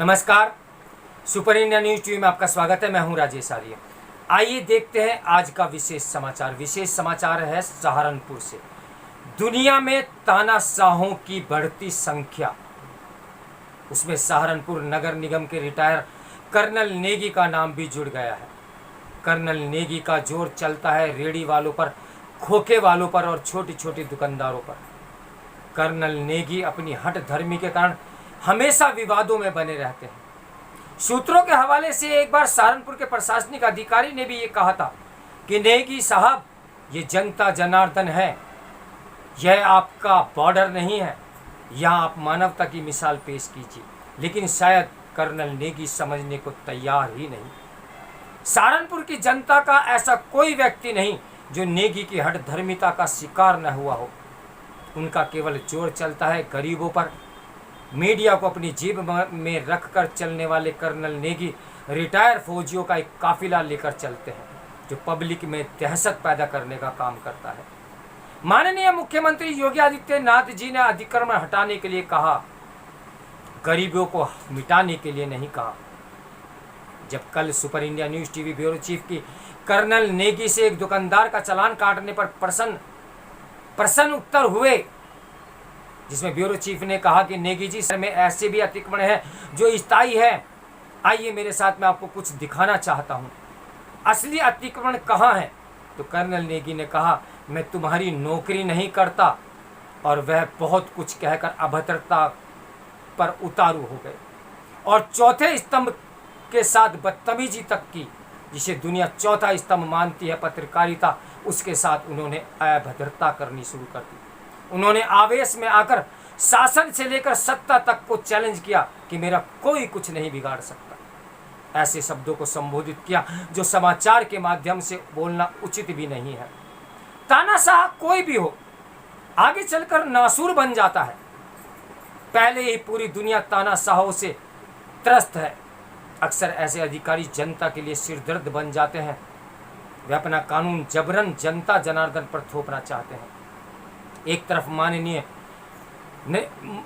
नमस्कार, super India news TV में आपका स्वागत है। मैं हूं राजेश आर्य। आइए देखते हैं आज का विशेष समाचार। विशेष समाचार है सहारनपुर से। दुनिया में तानाशाहों की बढ़ती संख्या, उसमें सहारनपुर नगर निगम के रिटायर कर्नल नेगी का नाम भी जुड़ गया है। कर्नल नेगी का जोर चलता है रेहड़ी वालों पर, खोखे वालों पर और छोटी छोटी दुकानदारों पर। कर्नल नेगी अपनी हठ धर्मी के कारण हमेशा विवादों में बने रहते हैं। सूत्रों के हवाले से एक बार सहारनपुर के प्रशासनिक अधिकारी ने भी ये कहा था कि नेगी साहब, ये जनता जनार्दन है, यह आपका बॉर्डर नहीं है, यहाँ आप मानवता की मिसाल पेश कीजिए। लेकिन शायद कर्नल नेगी समझने को तैयार ही नहीं। सहारनपुर की जनता का ऐसा कोई व्यक्ति नहीं जो नेगी की हठ धर्मिता का शिकार न हुआ हो। उनका केवल जोर चलता है गरीबों पर। मीडिया को अपनी जेब में रखकर चलने वाले कर्नल नेगी रिटायर फौजियों का एक काफिला लेकर चलते हैं, जो पब्लिक में दहशत पैदा करने का काम करता है। माननीय मुख्यमंत्री योगी आदित्यनाथ जी ने अतिक्रमण हटाने के लिए कहा, गरीबों को मिटाने के लिए नहीं कहा। जब कल super India news TV bureau chief की कर्नल नेगी से एक दुकानदार का चालान काटने पर प्रसन्न उत्तर हुए, जिसमें ब्यूरो चीफ ने कहा कि नेगी जी, सर में ऐसे भी अतिक्रमण है जो स्थायी है। आइए मेरे साथ, मैं आपको कुछ दिखाना चाहता हूँ। असली अतिक्रमण कहाँ है? तो कर्नल नेगी ने कहा, मैं तुम्हारी नौकरी नहीं करता। और वह बहुत कुछ कहकर अभद्रता पर उतारू हो गए और चौथे स्तंभ के साथ बदतमीजी तक की, जिसे दुनिया चौथा स्तंभ मानती है, पत्रकारिता, उसके साथ उन्होंने अभद्रता करनी शुरू कर दी। उन्होंने आवेश में आकर शासन से लेकर सत्ता तक को चैलेंज किया कि मेरा कोई कुछ नहीं बिगाड़ सकता। ऐसे शब्दों को संबोधित किया जो समाचार के माध्यम से बोलना उचित भी नहीं है। तानाशाह कोई भी हो, आगे चलकर नासूर बन जाता है। पहले ही पूरी दुनिया तानाशाहों से त्रस्त है। अक्सर ऐसे अधिकारी जनता के लिए सिरदर्द बन जाते हैं। वे अपना कानून जबरन जनता जनार्दन पर थोपना चाहते हैं। एक तरफ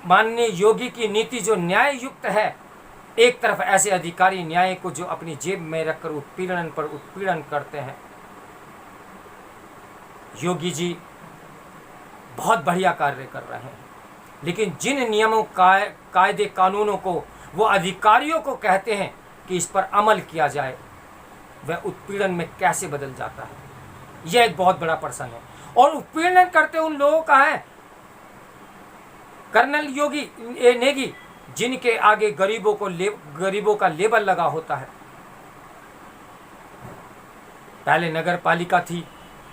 माननीय योगी की नीति जो न्याय युक्त है, एक तरफ ऐसे अधिकारी न्याय को जो अपनी जेब में रखकर उत्पीड़न पर उत्पीड़न करते हैं। योगी जी बहुत बढ़िया कार्य कर रहे हैं, लेकिन जिन नियमों कायदे कानूनों को वो अधिकारियों को कहते हैं कि इस पर अमल किया जाए, वह उत्पीड़न में कैसे बदल जाता है, यह एक बहुत बड़ा प्रश्न है। और उत्पीड़न करते उन लोगों का है कर्नल योगी नेगी, जिनके आगे गरीबों का लेबल लगा होता है। पहले नगर पालिका थी,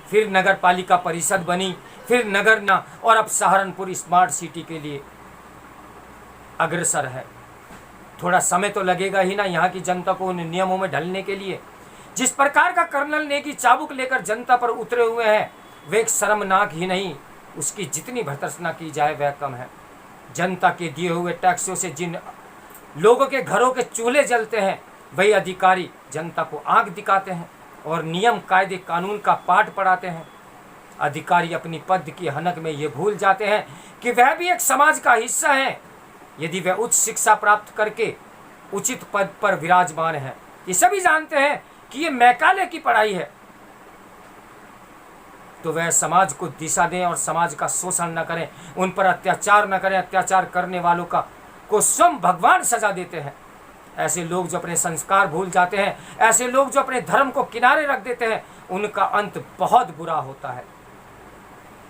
फिर नगर पालिका परिषद बनी, फिर नगर ना, और अब सहारनपुर स्मार्ट सिटी के लिए अग्रसर है। थोड़ा समय तो लगेगा ही ना यहाँ की जनता को उन नियमों में ढलने के लिए। जिस प्रकार का कर्नल नेगी चाबुक लेकर जनता पर उतरे हुए हैं, वे एक शर्मनाक ही नहीं, उसकी जितनी भर्त्सना की जाए वह कम है। जनता के दिए हुए टैक्सों से जिन लोगों के घरों के चूल्हे जलते हैं, वही अधिकारी जनता को आंख दिखाते हैं और नियम कायदे कानून का पाठ पढ़ाते हैं। अधिकारी अपनी पद की हनक में ये भूल जाते हैं कि वह भी एक समाज का हिस्सा है। यदि वह उच्च शिक्षा प्राप्त करके उचित पद पर विराजमान है, ये सभी जानते हैं कि ये मैकाले की पढ़ाई है, तो वह समाज को दिशा दें और समाज का शोषण न करें, उन पर अत्याचार न करें। अत्याचार करने वालों को स्वयं भगवान सजा देते हैं। ऐसे लोग जो अपने संस्कार भूल जाते हैं, ऐसे लोग जो अपने धर्म को किनारे रख देते हैं, उनका अंत बहुत बुरा होता है।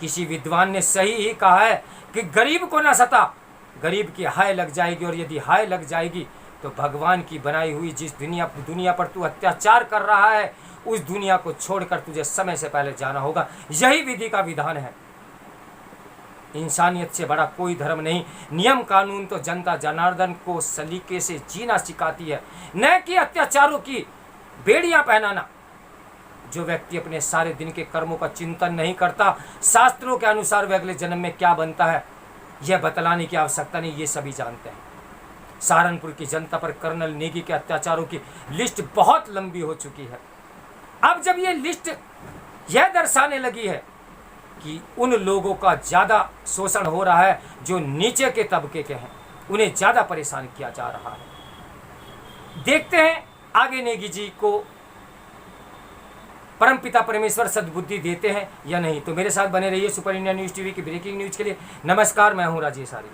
किसी विद्वान ने सही ही कहा है कि गरीब को न सता, गरीब की हाय लग जाएगी, और यदि हाय लग जाएगी तो भगवान की बनाई हुई जिस दुनिया पर तू अत्याचार कर रहा है, उस दुनिया को छोड़कर तुझे समय से पहले जाना होगा। यही विधि का विधान है। इंसानियत से बड़ा कोई धर्म नहीं। नियम कानून तो जनता जनार्दन को सलीके से जीना सिखाती है, न कि अत्याचारों की बेड़ियां पहनाना। जो व्यक्ति अपने सारे दिन के कर्मों का चिंतन नहीं करता, शास्त्रों के अनुसार वह अगले जन्म में क्या बनता है, यह बतलाने की आवश्यकता नहीं, ये सभी जानते हैं। सहारनपुर की जनता पर कर्नल नेगी के अत्याचारों की लिस्ट बहुत लंबी हो चुकी है। अब जब ये लिस्ट यह दर्शाने लगी है कि उन लोगों का ज़्यादा शोषण हो रहा है जो नीचे के तबके के हैं, उन्हें ज़्यादा परेशान किया जा रहा है, देखते हैं आगे नेगी जी को परमपिता परमेश्वर सद्बुद्धि देते हैं या नहीं। तो मेरे साथ बने रहिए सुपर इंडिया न्यूज़ टीवी की ब्रेकिंग न्यूज़ के लिए। नमस्कार, मैं हूं राजेश आर्य।